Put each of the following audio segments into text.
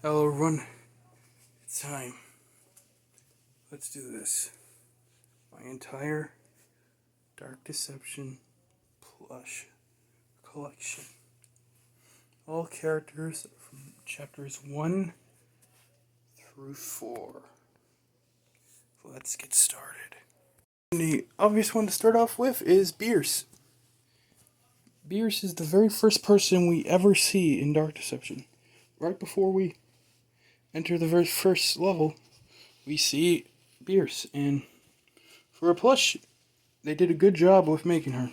Hello everyone, it's time. Let's do this. My entire Dark Deception plush collection. All characters from chapters 1 through 4. Let's get started. The obvious one to start off with is Beerus. Beerus is the very first person we ever see in Dark Deception. Right before we enter the very first level, we see Beerus, and for a plush, they did a good job with making her.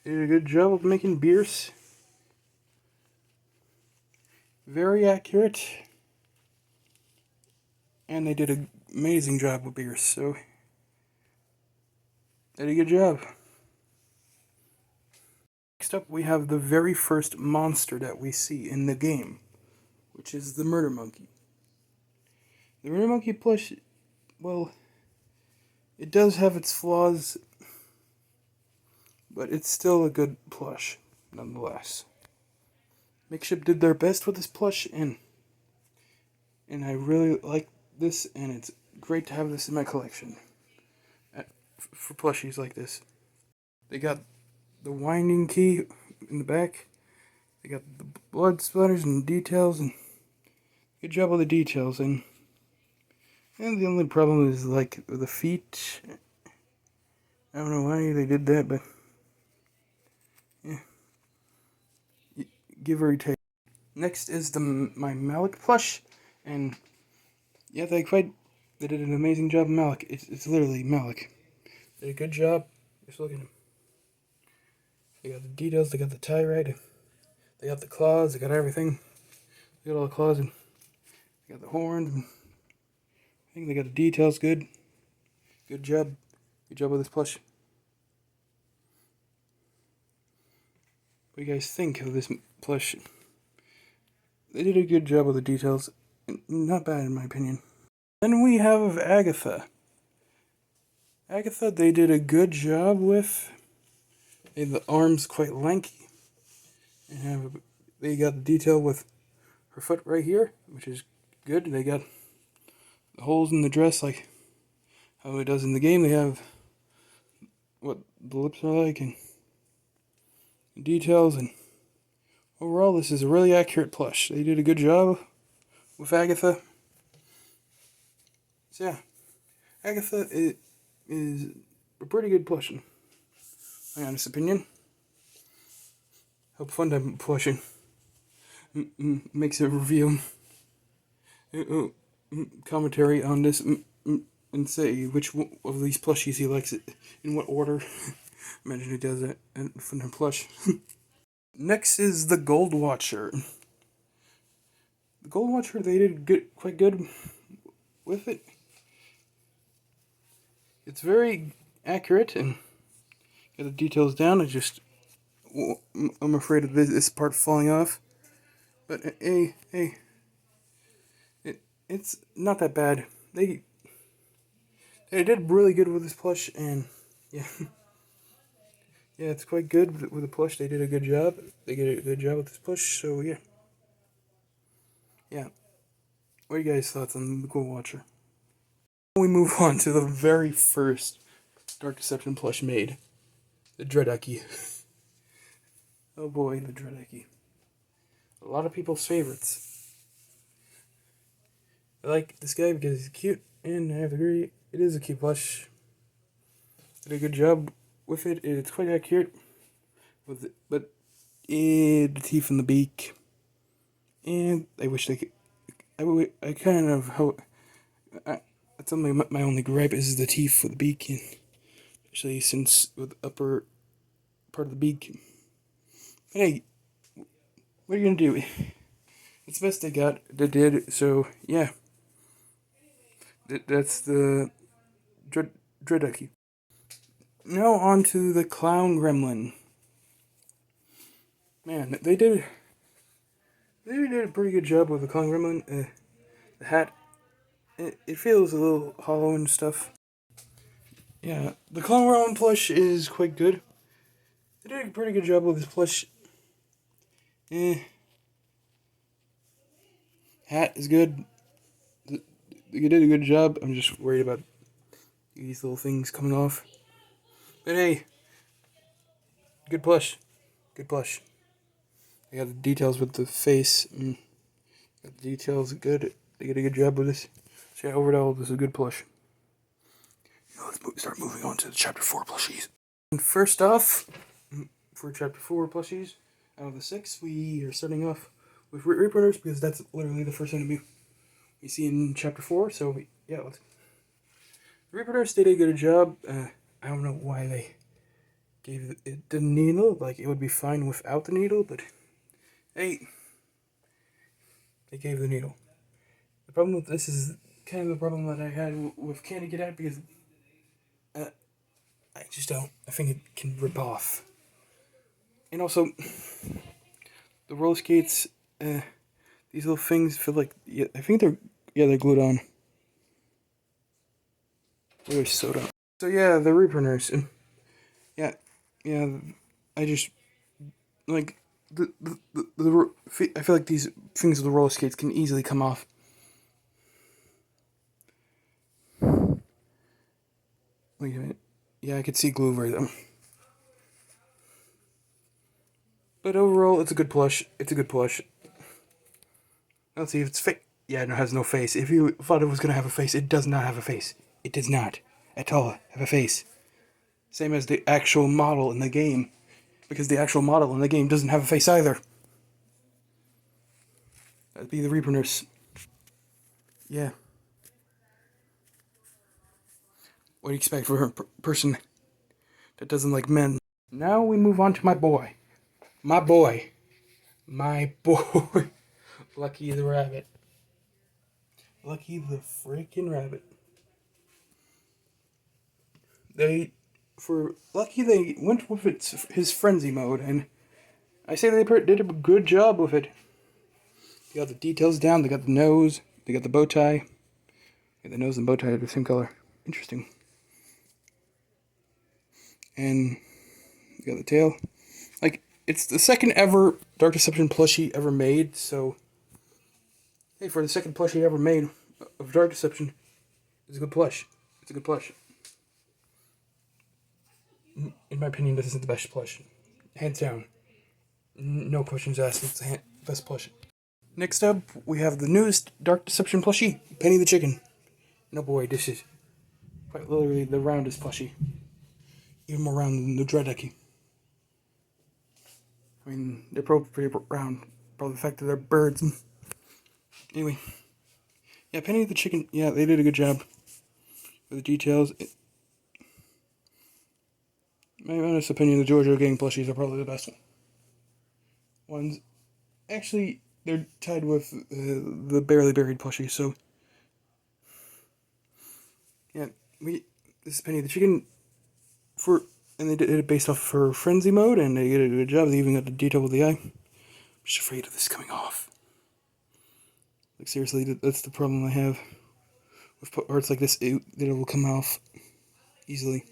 They did a good job of making Beerus. Very accurate. And they did an amazing job with Beerus, so they did a good job. Next up, we have the very first monster that we see in the game, which is the Murder Monkey. The Murder Monkey plush, well, it does have its flaws, but it's still a good plush, nonetheless. Makeship did their best with this plush, and I really like this, and it's great to have this in my collection for plushies like this. They got the winding key in the back. They got the blood splatters and details, and good job with the details. And the only problem is like the feet. I don't know why they did that, but yeah, give or take. Next is my Malik plush, and yeah, they did an amazing job of Malik. It's literally Malik. They did a good job. Just look at him. They got the details. They got the tie right. They got the claws. They got everything. They got all the claws, and they got the horns. And I think they got the details good. Good job. Good job with this plush. What do you guys think of this plush? They did a good job with the details. Not bad in my opinion. Then we have Agatha. Agatha, they did a good job with. The arms quite lanky. And they got the detail with her foot right here, which is good. They got the holes in the dress like how it does in the game. They have what the lips are like and details, and overall this is a really accurate plush. They did a good job with Agatha. So yeah, Agatha is a pretty good plush in my honest opinion. Hope fun time plushing makes a review commentary on this and say which of these plushies he likes it in what order. Imagine he does that and fun time plush. Next is the Gold Watcher. The Gold Watcher, they did quite good with it. It's very accurate and got the details down. I'm afraid of this part falling off, but hey, it's not that bad. They did really good with this plush, and yeah, yeah, it's quite good with the plush. They did a good job. They did a good job with this plush. So yeah. What are you guys' thoughts on the Gold Watcher? We move on to the very first Dark Deception plush made, the Dredaki. Oh boy, the Dredaki. A lot of people's favorites. I like this guy because he's cute, and I have to agree, it is a cute plush. Did a good job with it. It's quite accurate with it, but the teeth and the beak, and I wish they could. I kind of hope. That's only my only gripe is the teeth with the beak, and especially since with the upper part of the beak. But hey, what are you gonna do? It's the best they did. So yeah, that's the Dredaki. Now on to the Clown Gremlin. Man, they did a pretty good job with the Clown Gremlin. The hat, it feels a little hollow and stuff. Yeah, the Clown Gremlin plush is quite good. They did a pretty good job with this plush. Hat is good. You did a good job. I'm just worried about these little things coming off. But hey, good plush. Good plush. They got the details with the face. Got the details good. They did a good job with this. So yeah, overall, this is a good plush. Now let's start moving on to the Chapter 4 plushies. And first off, for Chapter 4 plushies, out of the 6, we are starting off with reprinters because that's literally the first thing we see in Chapter 4. So yeah, let's. The reprinters did a good job. I don't know why they gave it the needle. Like, it would be fine without the needle, but hey, they gave the needle. The problem with this is kind of the problem that I had with Candy Cadet because I just don't. I think it can rip off. And also, the roller skates, these little things feel like, yeah, I think they're glued on. They're sewed up. So yeah, the reprinters, and yeah, I just, like, I feel like these things with the roller skates can easily come off. Wait a minute. Yeah, I could see glue right there. But overall, it's a good plush. It's a good plush. Let's see if it's fake. Yeah, it has no face. If you thought it was going to have a face, it does not have a face. It does not, at all, have a face. Same as the actual model in the game. Because the actual model in the game doesn't have a face either. That'd be the reprinters. Yeah. What do you expect for a person that doesn't like men? Now we move on to my boy. My boy. My boy. Lucky the rabbit. Lucky the freaking rabbit. They went with his frenzy mode, and I say they did a good job with it. They got the details down, they got the nose, they got the bow tie. Yeah, the nose and bow tie are the same color. Interesting. And you got the tail. Like, it's the second ever Dark Deception plushie ever made, so hey, for the second plushie ever made of Dark Deception, it's a good plush. It's a good plush. In my opinion, this isn't the best plush. Hands down. No questions asked, it's the best plush. Next up, we have the newest Dark Deception plushie, Penny the Chicken. No boy, this is quite literally the roundest plushie. Even more round than the Dredaki. I mean, they're probably pretty round. Probably the fact that they're birds. Anyway. Yeah, Penny the Chicken, yeah, they did a good job with the details. My honest opinion, the JoJo Gang plushies are probably the best ones. Actually, they're tied with the Barely Buried plushie, so yeah, this is Penny the Chicken and they did it based off her frenzy mode, and they did a good job. They even got the detail with the eye. I'm just afraid of this coming off. Like, seriously, that's the problem I have with parts like this. That it will come off easily.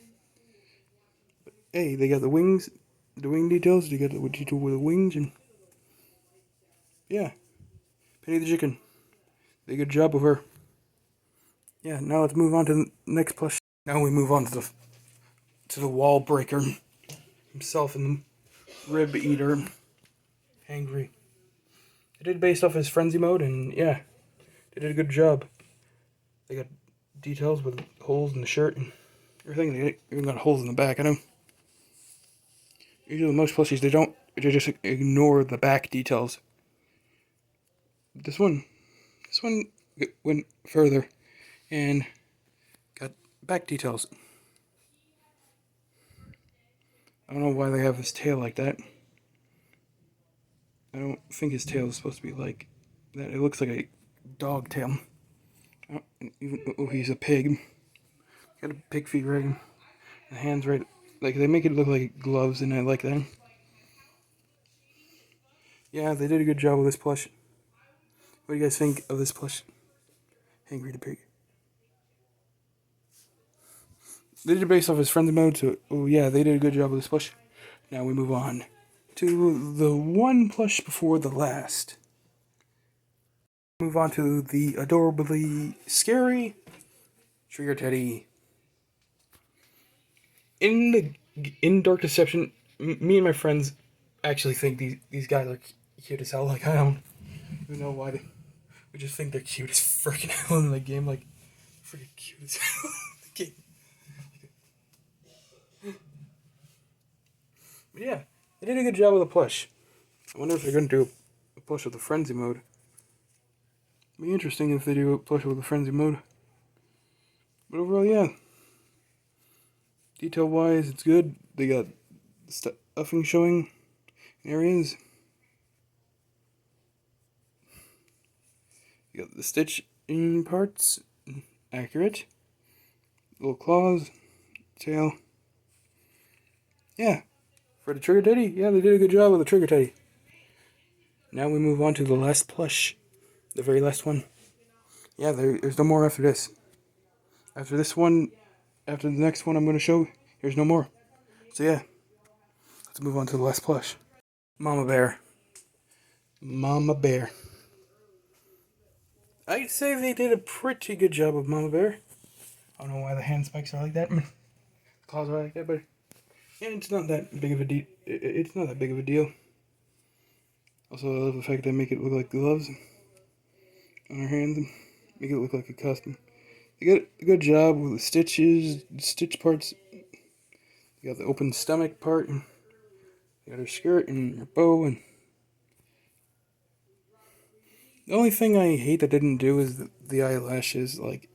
But hey, they got the wings, the wing details. They got the detail with the wings, and yeah, Penny the Chicken. They did a good job with her. Yeah, now let's move on to the next plush. Now we move on to the wall breaker himself and the rib eater, Hangry. They did it based off his frenzy mode, and yeah, they did a good job. They got details with holes in the shirt and everything. They even got holes in the back. I know. Usually most plushies, they just ignore the back details. This one went further and got back details. I don't know why they have his tail like that. I don't think his tail is supposed to be like that. It looks like a dog tail. Oh, he's a pig. Got a pig feet right. The hands right. Like, they make it look like gloves, and I like that. Yeah, they did a good job with this plush. What do you guys think of this plush? Hangry the Pig. They did it based off his frenzy mode, so oh yeah, they did a good job with this plush. Now we move on to the one plush before the last. Move on to the adorably scary Trigger Teddy. In Dark Deception, me and my friends actually think these guys are cute as hell. Like, I don't even know why we just think they're cute as freaking hell in the game. Like, freaking cute as hell in the game. But yeah, they did a good job with the plush. I wonder if they're going to do a plush with the frenzy mode. It'd be interesting if they do a plush with the frenzy mode. But overall, yeah. Detail wise, it's good. They got stuffing showing in areas. You got the stitch in parts, accurate. Little claws, tail. Yeah, for the Trigger Teddy, yeah, they did a good job with the Trigger Teddy. Now we move on to the last plush, the very last one. Yeah, there's no more after this. After this one, after the next one I'm going to show, there's no more. So yeah, let's move on to the last plush. Mama Bear. Mama Bear. I'd say they did a pretty good job of Mama Bear. I don't know why the hand spikes are like that. Claws are like that, but yeah, it's not that big of a deal. It's not that big of a deal. Also, I love the fact they make it look like gloves on her hands and make it look like a costume. They got a good job with the stitches, stitch parts. You got the open stomach part, and you got her skirt and her bow. And the only thing I hate that didn't do is the eyelashes, like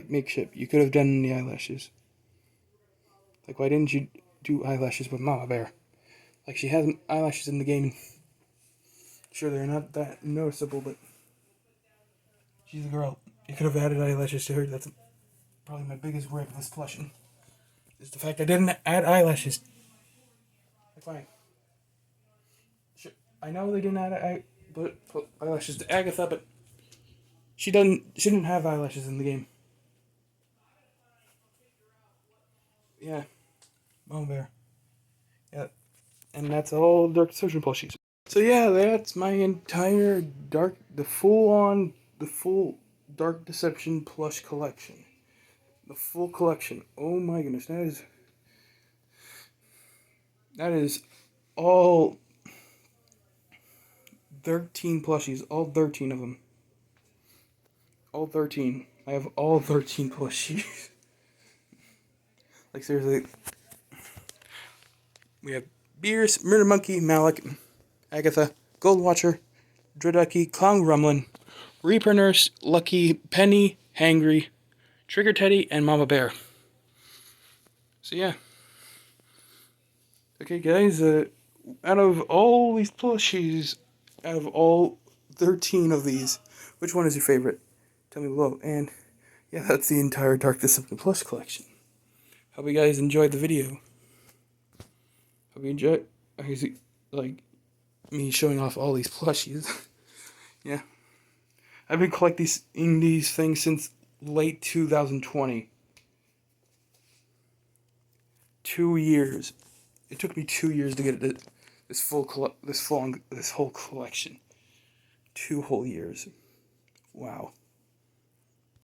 makeshift. You could have done the eyelashes. Like, why didn't you do eyelashes with Mama Bear? Like, she has eyelashes in the game. Sure, they're not that noticeable, but she's a girl. You could have added eyelashes to her. That's probably my biggest gripe of this plushie. Is the fact I didn't add eyelashes. Like, why? Sure, I know they didn't add eyelashes to Agatha, but she didn't have eyelashes in the game. Yeah, Mama Bear. Yeah, and that's all Dark Deception plushies. So yeah, that's my entire the full Dark Deception plush collection. The full collection. Oh my goodness, that is all 13 plushies, all 13 of them. All 13. I have all 13 plushies. Like, seriously. We have Beerus, Murder Monkey, Malik, Agatha, Gold Watcher, Dredaki, Clown Gremlin, Reaper Nurse, Lucky, Penny, Hangry, Trigger Teddy, and Mama Bear. So yeah. Okay, guys, out of all these plushies, out of all 13 of these, which one is your favorite? Tell me below. And yeah, that's the entire Dark Deception plush collection. Hope you guys enjoyed the video. Hope you enjoyed, like, me showing off all these plushies. Yeah. I've been collecting these things since late 2020. 2 years. It took me 2 years to get this whole collection. 2 whole years. Wow.